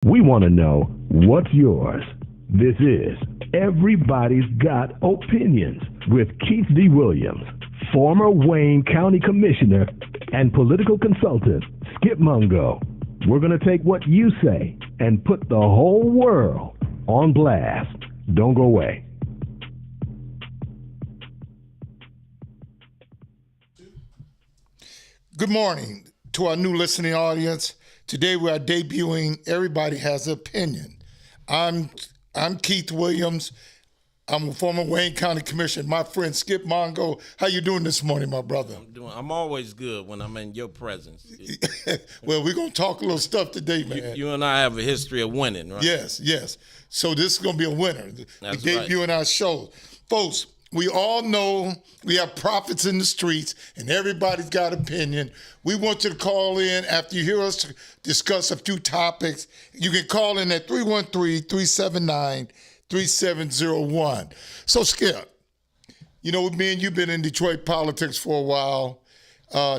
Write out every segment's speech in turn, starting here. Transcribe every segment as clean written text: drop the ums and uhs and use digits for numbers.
We want to know what's yours. This is Everybody's Got Opinions with Keith D. Williams, former Wayne County Commissioner and political consultant Skip Mungo. We're going to take what you say and put the whole world on blast. Don't go away. Good morning to our new listening audience. Today we are debuting Everybody Has an Opinion. I'm Keith Williams. I'm a former Wayne County Commissioner. My friend Skip Mongo, how you doing this morning, my brother? I'm always good when I'm in your presence. Well, we're going to talk a little stuff today, man. You and I have a history of winning, right? Yes. So this is going to be a winner. That's We're debuting our show. Folks, we all know we have prophets in the streets, and everybody's got opinion. We want you to call in after you hear us discuss a few topics. You can call in at 313-379-3701. So, Skip, you know, me and you've been in Detroit politics for a while.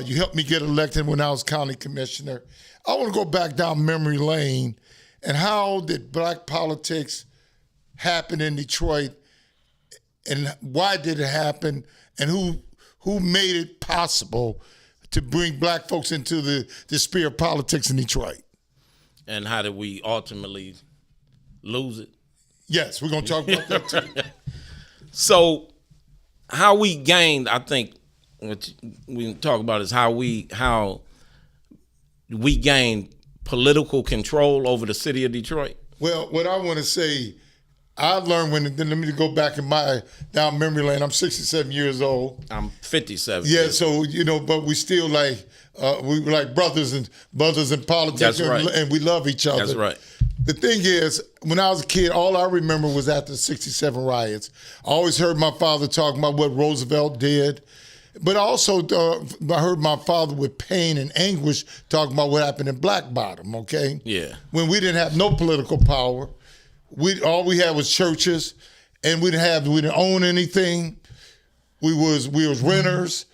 You helped me get elected when I was county commissioner. I want to go back down memory lane and how did black politics happen in Detroit? And why did it happen? And who made it possible to bring black folks into the sphere of politics in Detroit? And how did we ultimately lose it? Yes, we're going to talk about that too. So how we gained, I think, what we can talk about is how we gained political control over the city of Detroit. Well, what I want to say, I learned let me go back in down memory lane. I'm 67 years old. I'm 57. Yeah, so, but we still we were like brothers in politics. That's right. And we love each other. That's right. The thing is, when I was a kid, all I remember was after the 67 riots. I always heard my father talking about what Roosevelt did. But I heard my father with pain and anguish talking about what happened in Black Bottom, okay? Yeah. When we didn't have no political power. All we had was churches, and we didn't own anything. We was renters,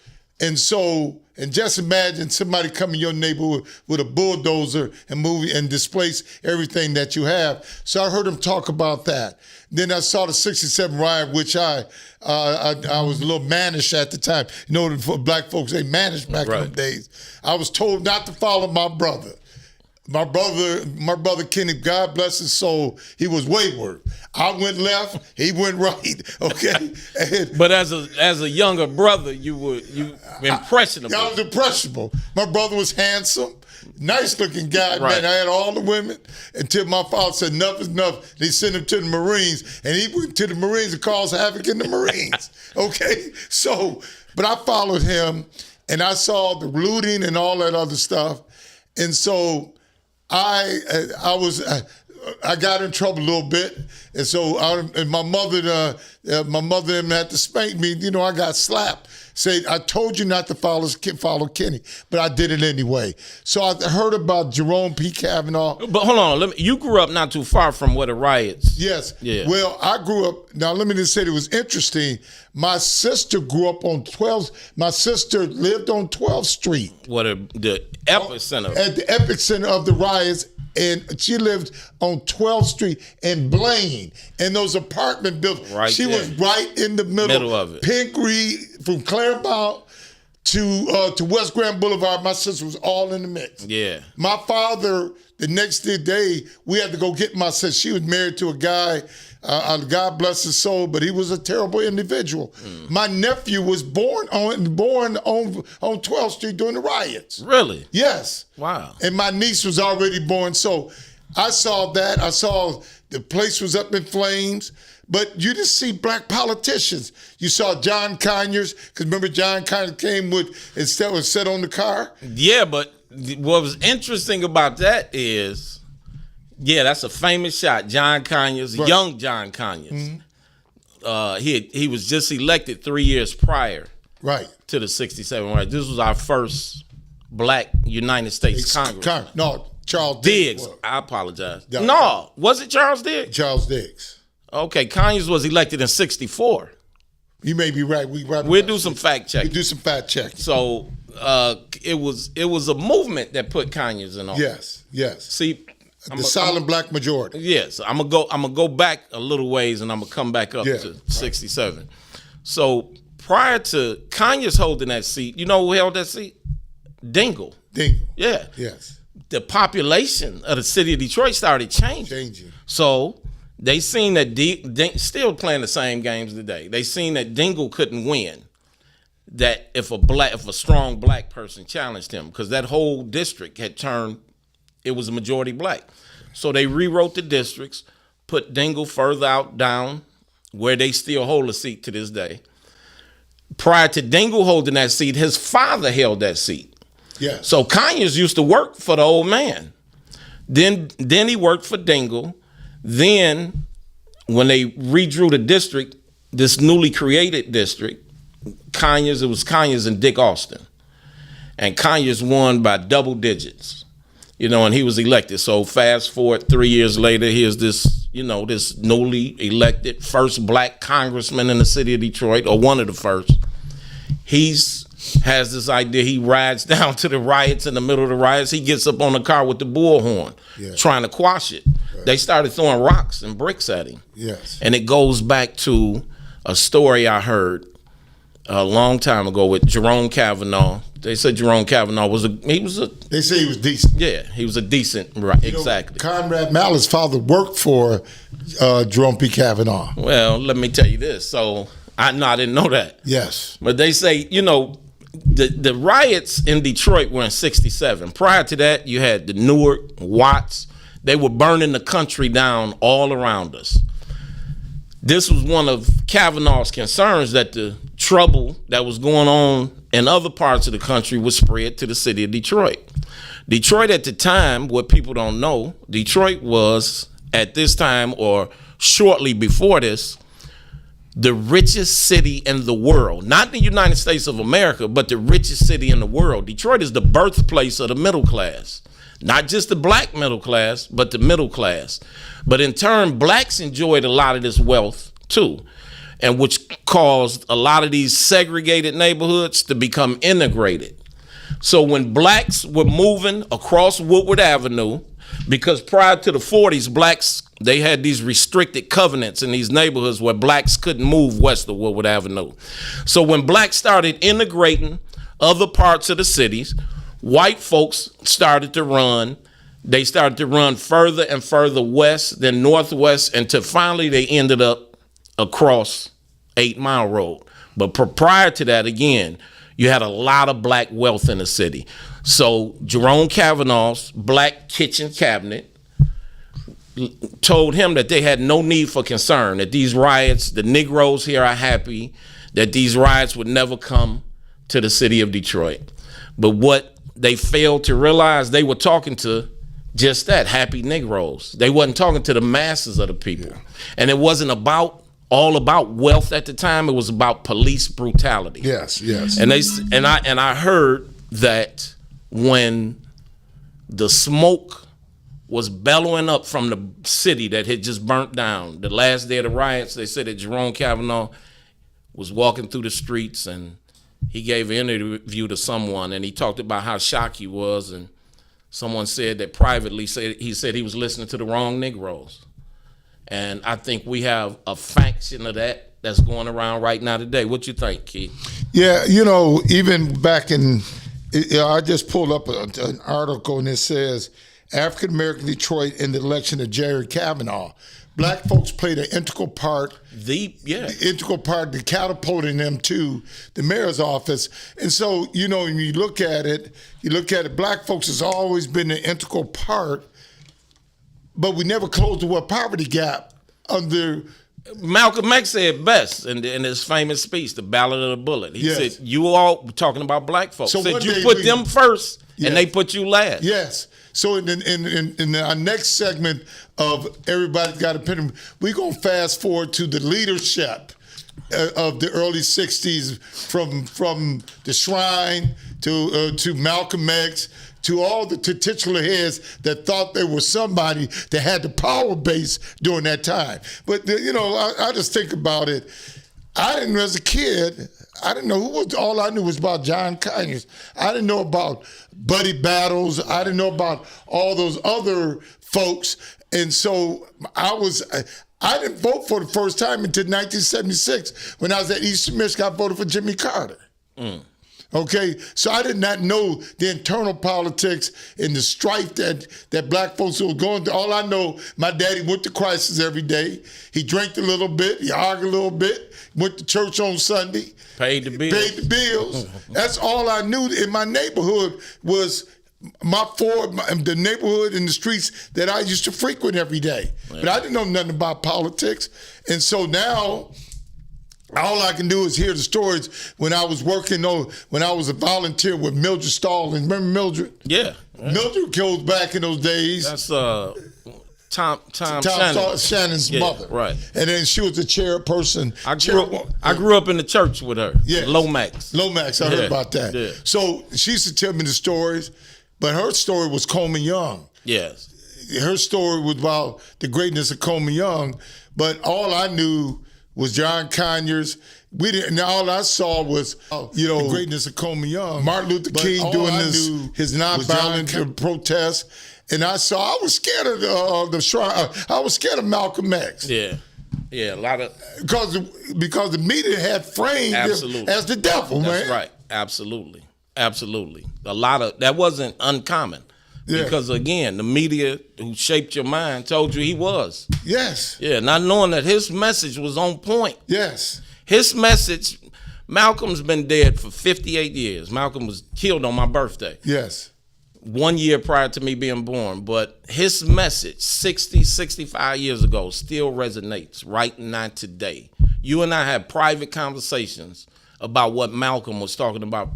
and just imagine somebody come in your neighborhood with a bulldozer and displace everything that you have. So I heard him talk about that. Then I saw the '67 riot, which I was a little mannish at the time. You know, for black folks, they mannish back in the days. I was told not to follow my brother. My brother Kenny, God bless his soul, he was wayward. I went left, he went right. Okay. But as a younger brother, you impressionable. I was impressionable. My brother was handsome, nice looking guy. Right. Man, I had all the women until my father said enough is enough. They sent him to the Marines, and he went to the Marines and caused havoc in the Marines. Okay. So, but I followed him, and I saw the looting and all that other stuff, and so I got in trouble a little bit, and so my mother had to spank me. You know, I got slapped. Say, I told you not to follow Kenny, but I did it anyway. So I heard about Jerome P. Kavanaugh. But hold on, you grew up not too far from where the riots. Yes. Yeah. Well, I grew up. Now let me just say it was interesting. My sister grew up on 12th. My sister lived on 12th Street. What the epicenter? At the epicenter of the riots. And she lived on 12th Street in Blaine, and those apartment buildings. Right she there. was right in the middle of it. Pink Reed from Claremont to West Grand Boulevard. My sister was all in the mix. Yeah. My father, the next day, we had to go get my sister. She was married to a guy. God bless his soul, but he was a terrible individual. My nephew was born on 12th Street during the riots. Really? Yes. Wow. And my niece was already born. So I saw that. I saw the place was up in flames. But you didn't see black politicians. You saw John Conyers, because remember John Conyers came and sat on the car? Yeah, but what was interesting about that is, yeah, that's a famous shot. John Conyers, right. Young John Conyers. Mm-hmm. He was just elected 3 years prior, right, to the '67 riot. This was our first black United States Congress. No, Charles Diggs. I apologize. No, was it Charles Diggs? Charles Diggs. Okay, Conyers was elected in '64. You may be right. We'll do some fact checking. We do some fact checking. So it was a movement that put Conyers in office. Yes. See, The silent black majority. Yes, I'm gonna go back a little ways, and I'm gonna come back up to 67. So prior to Conyers holding that seat, you know who held that seat? Dingle. Yeah. Yes. The population of the city of Detroit started changing. So they seen that still playing the same games today. They seen that Dingle couldn't win. That if a strong black person challenged him, because that whole district had turned, it was a majority black. So they rewrote the districts, put Dingle further out down, where they still hold a seat to this day. Prior to Dingle holding that seat, his father held that seat. Yeah. So Conyers used to work for the old man. Then he worked for Dingle. Then when they redrew the district, this newly created district, it was Conyers and Dick Austin. And Conyers won by double digits, and he was elected. So fast forward 3 years later, here's this newly elected first black congressman in the city of Detroit, or one of the first. Has this idea. He rides down to the riots. In the middle of the riots, he gets up on the car with the bullhorn, trying to quash it. Right. They started throwing rocks and bricks at him. Yes. And it goes back to a story I heard a long time ago with Jerome Kavanaugh. They said Jerome Kavanaugh They say he was decent. Yeah, he was a decent, right, exactly. Conrad Mallett's father worked for Jerome P. Kavanaugh. Well, let me tell you this. So I didn't know that. Yes. But they say, the riots in Detroit were in 67. Prior to that, you had the Newark, Watts. They were burning the country down all around us. This was one of Kavanaugh's concerns, that the trouble that was going on in other parts of the country was spread to the city of Detroit. Detroit at the time, what people don't know, Detroit was at this time or shortly before this, the richest city in the world. Not the United States of America, but the richest city in the world. Detroit is the birthplace of the middle class. Not just the black middle class, but the middle class. But in turn, blacks enjoyed a lot of this wealth too, and which caused a lot of these segregated neighborhoods to become integrated. So when blacks were moving across Woodward Avenue, because prior to the 40s, blacks, they had these restricted covenants in these neighborhoods where blacks couldn't move west of Woodward Avenue. So when blacks started integrating other parts of the cities, white folks started to run. They started to run further and further west, then northwest, until finally they ended up across 8 Mile Road. But prior to that, again, you had a lot of black wealth in the city. So Jerome Kavanaugh's black kitchen cabinet told him that they had no need for concern, that these riots, the Negroes here are happy, that these riots would never come to the city of Detroit. But what they failed to realize, they were talking to just that, happy Negroes. They wasn't talking to the masses of the people. Yeah. And it wasn't all about wealth at the time. It was about police brutality. Yes. And I heard that when the smoke was bellowing up from the city that had just burnt down, the last day of the riots, they said that Jerome Kavanaugh was walking through the streets and he gave an interview to someone and he talked about how shocked he was, and someone said that privately he said he was listening to the wrong Negroes. And I think we have a faction of that's going around right now today. What you think, Keith? Yeah, even back in, I just pulled up an article and it says, African American Detroit in the election of Jerry Kavanaugh. Black folks played an integral part to catapulting them to the mayor's office. And so, when you look at it, black folks has always been an integral part, but we never closed the poverty gap under. Malcolm X said best in his famous speech, The Ballad of the Bullet. He said, you all talking about black folks. So said you put them first and they put you last. Yes. So in our next segment of Everybody's Got Opinion, we're going to fast forward to the leadership of the early 60s, from the Shrine to Malcolm X, to all the titular heads that thought they were somebody that had the power base during that time. But, I just think about it. As a kid, I didn't know who was. All I knew was about John Conyers. I didn't know about Buddy Battles. I didn't know about all those other folks. And so I didn't vote for the first time until 1976 when I was at Eastern Michigan. I voted for Jimmy Carter. Okay, so I did not know the internal politics and the strife that black folks were going through. All I know, my daddy went to crisis every day. He drank a little bit, he argued a little bit, went to church on Sunday. Paid the bills. That's all I knew in my neighborhood was the neighborhood and the streets that I used to frequent every day. But I didn't know nothing about politics. And so now, all I can do is hear the stories when I was when I was a volunteer with Mildred Stallings. Remember Mildred? Yeah. Mildred goes back in those days. That's Tom Shannon. Shannon's mother. Right. And then she was the chairperson. I grew up in the church with her. Yes. Lomax. I heard about that. Yeah. So she used to tell me the stories, but her story was Coleman Young. Yes. Her story was about the greatness of Coleman Young, but all I knew was John Conyers. All I saw was, the greatness of Coleman Young. Martin Luther King doing his nonviolent protest. And I was scared of the shrine. I was scared of Malcolm X. Yeah, a lot of because the media had framed him as the devil, man. That's right. Absolutely. A lot of that wasn't uncommon. Yeah. Because again, the media who shaped your mind told you he was. Yes. Yeah, not knowing that his message was on point. Yes. His message. Malcolm's been dead for 58 years. Malcolm was killed on my birthday. Yes. 1 year prior to me being born, but his message 65 years ago still resonates right now today. You and I had private conversations about what Malcolm was talking about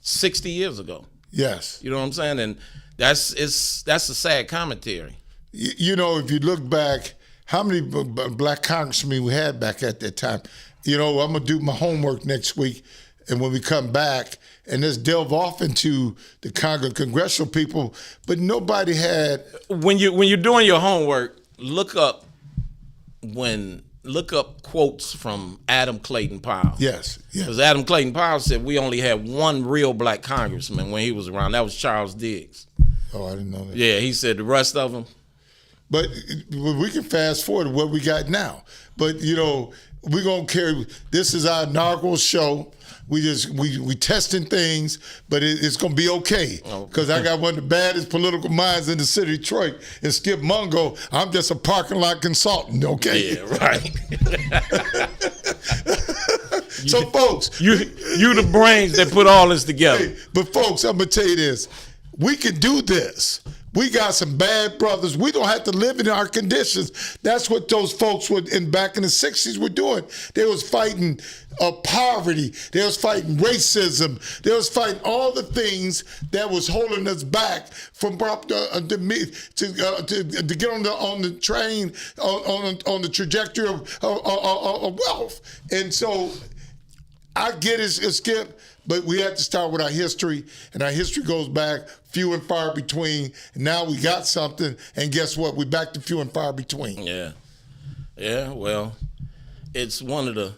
60 years ago. Yes. You know what I'm saying? And that's a sad commentary. If you look back, how many black congressmen we had back at that time? I'm going to do my homework next week, and when we come back, and let's delve off into the congressional people, but nobody had. When you're doing your homework, look up quotes from Adam Clayton Powell. Yes. Because Adam Clayton Powell said we only had one real black congressman when he was around. That was Charles Diggs. Oh, I didn't know that. Yeah, he said the rest of them. But we can fast forward to what we got now. But, we're going to carry, this is our inaugural show. We testing things, but it's going to be okay. Because I got one of the baddest political minds in the city of Detroit, and Skip Mungo. I'm just a parking lot consultant, okay? Yeah, right. So, folks. You the brains that put all this together. Hey, but, folks, I'm going to tell you this. We can do this. We got some bad brothers. We don't have to live in our conditions. That's what those folks back in the 60s were doing. They was fighting poverty. They was fighting racism. They was fighting all the things that was holding us back from to get on the train on the trajectory of wealth. And so I get it, Skip. But we have to start with our history, and our history goes back few and far between. And now we got something, and guess what? We're back to few and far between. Yeah. Well, it's one.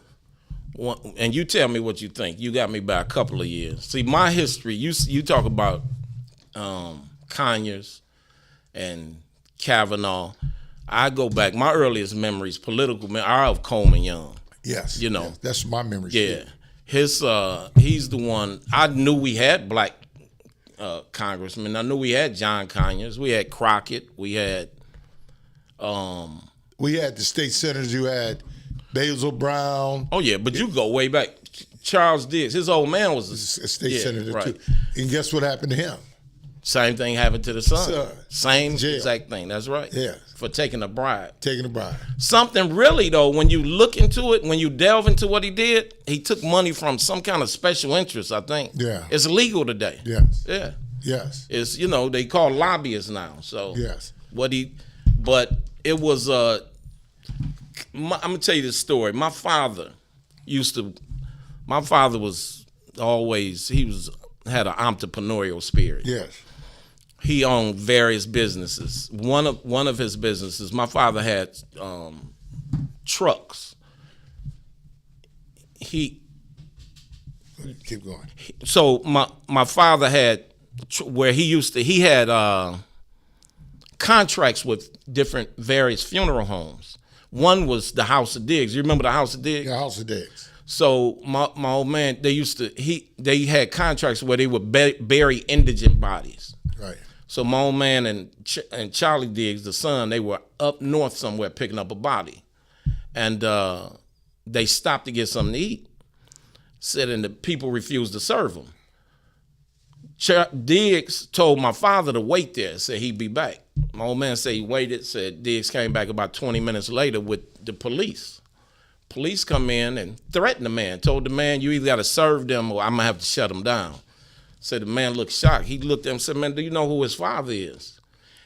And you tell me what you think. You got me by a couple of years. See, my history. You talk about Conyers and Kavanaugh. I go back. My earliest memories, are of Coleman Young. Yes. That's my memory. Yeah. He's the one. I knew we had black congressmen. I knew we had John Conyers. We had Crockett. We had the state senators. You had Basil Brown. Oh yeah, but you go way back. Charles Diggs. His old man was a state senator right. too. And guess what happened to him? Same thing happened to the son. Same jail. Exact thing. That's right. Yeah. For taking a bribe. Something really, though, when you look into it, when you delve into what he did, he took money from some kind of special interest, I think. Yeah. It's illegal today. Yes. Yeah. Yes. It's, they call lobbyists now. So yes. But it was, I'm going to tell you this story. My father was always, had an entrepreneurial spirit. Yes. He owned various businesses. One of his businesses, my father had trucks. Keep going. So my father had where he had contracts with different various funeral homes. One was the House of Diggs. You remember the House of Diggs? Yeah, House of Diggs. So my old man, they had contracts where they would bury indigent bodies. Right. So my old man and Charlie Diggs, the son, they were up north somewhere picking up a body, and they stopped to get something to eat. Said, and the people refused to serve them. Diggs told my father to wait there. Said he'd be back. My old man said he waited. Said Diggs came back about 20 minutes later with the police. Police come in and threatened the man. Told the man, you either got to serve them or I'm gonna have to shut them down. Said the man looked shocked. He looked at him and said, man, do you know who his father is?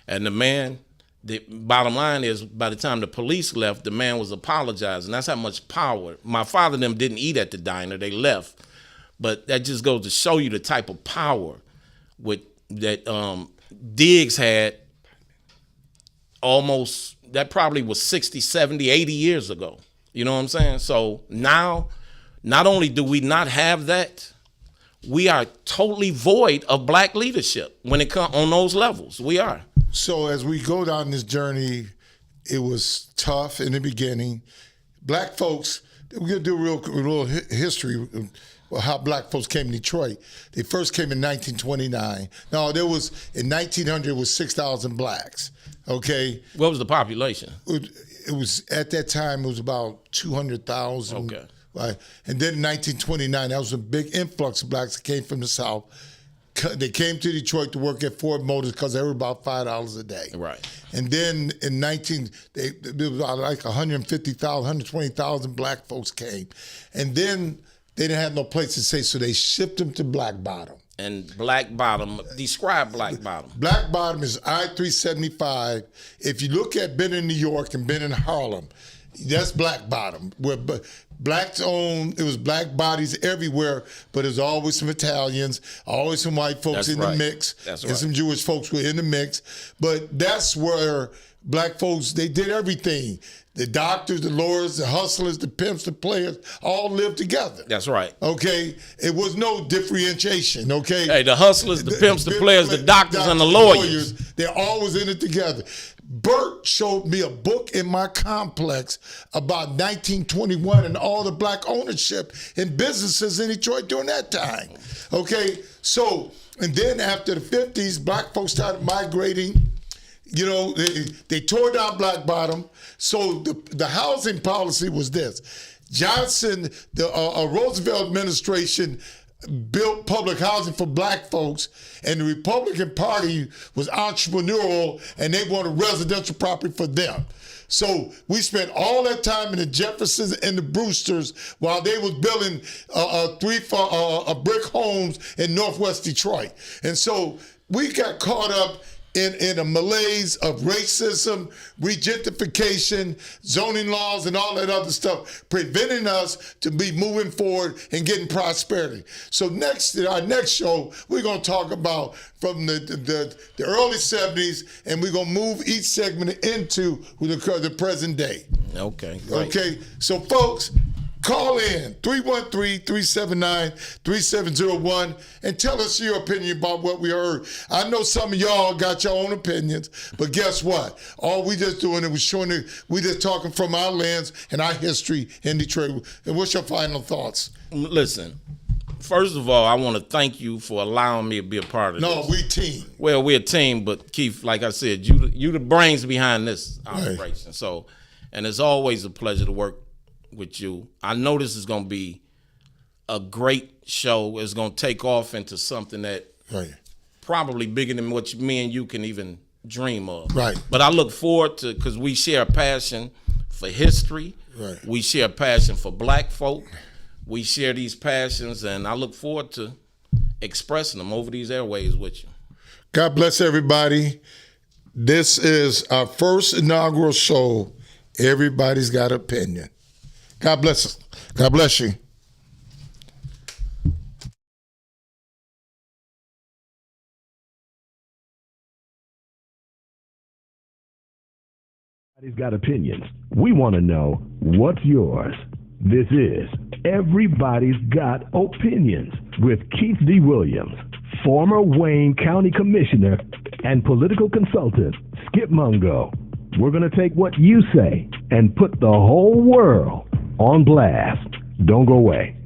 And the man, the bottom line is, by the time the police left, the man was apologizing. That's how much power. My father and them didn't eat at the diner. They left. But that just goes to show you the type of power that Diggs had almost, that probably was 60, 70, 80 years ago. You know what I'm saying? So now, not only do we not have that, we are totally void of black leadership when it comes on those levels. We are. So as we go down this journey, it was tough in the beginning. Black folks, we're going to do a real history of how black folks came to Detroit. They first came in 1929. No, there was, in 1900, it was 6,000 blacks, okay? What was the population? It was, at that time, it was about 200,000. Okay. Right. And then in 1929, that was a big influx of blacks that came from the South. They came to Detroit to work at Ford Motors because they were about $5 a day. Right. And then in there was like 150,000, 120,000 black folks came. And then they didn't have no place to stay, so they shipped them to Black Bottom. And Black Bottom, describe Black Bottom. Black Bottom is I-375. If you look at been in New York and been in Harlem, that's Black Bottom, where blacks owned. It was black bodies everywhere, but there's always some Italians, always some white folks in the mix, and some Jewish folks were in the mix. But that's where black folks, they did everything. The doctors, the lawyers, the hustlers, the pimps, the players, all lived together. That's right. Okay? It was no differentiation, okay? Hey, the hustlers, the pimps, the players, the doctors, and the lawyers. They're always in it together. Bert showed me a book in my complex about 1921 and all the black ownership in businesses in Detroit during that time. Okay? So, and then after the 50s, black folks started migrating. You know, they tore down Black Bottom. So the housing policy was this. Johnson, the Roosevelt administration built public housing for black folks, and the Republican Party was entrepreneurial, and they wanted residential property for them. So we spent all that time in the Jeffersons and the Brewsters while they was building brick homes in Northwest Detroit. And so we got caught up in a malaise of racism, regentification, zoning laws, and all that other stuff, preventing us to be moving forward and getting prosperity. So our next show, we're going to talk about from the early 70s, and we're going to move each segment into the present day. Okay, great. Okay, so folks, call in 313-379-3701 and tell us your opinion about what we heard. I know some of y'all got your own opinions, but guess what? All we just doing is we just talking from our lens and our history in Detroit. And what's your final thoughts? Listen, first of all, I want to thank you for allowing me to be a part of this. No, we team. Well, we're a team, but Keith, like I said, you the brains behind this operation. Right. So, and it's always a pleasure to work with you. I know this is going to be a great show. It's going to take off into something that probably bigger than what me and you can even dream of. Right. But I look forward to, because we share a passion for history. Right. We share a passion for black folk. We share these passions, and I look forward to expressing them over these airways with you. God bless everybody. This is our first inaugural show. Everybody's got an opinion. God bless us. God bless you. Everybody's got opinions. We want to know what's yours. This is Everybody's Got Opinions with Keith D. Williams, former Wayne County Commissioner and political consultant Skip Mungo. We're going to take what you say and put the whole world on blast. Don't go away.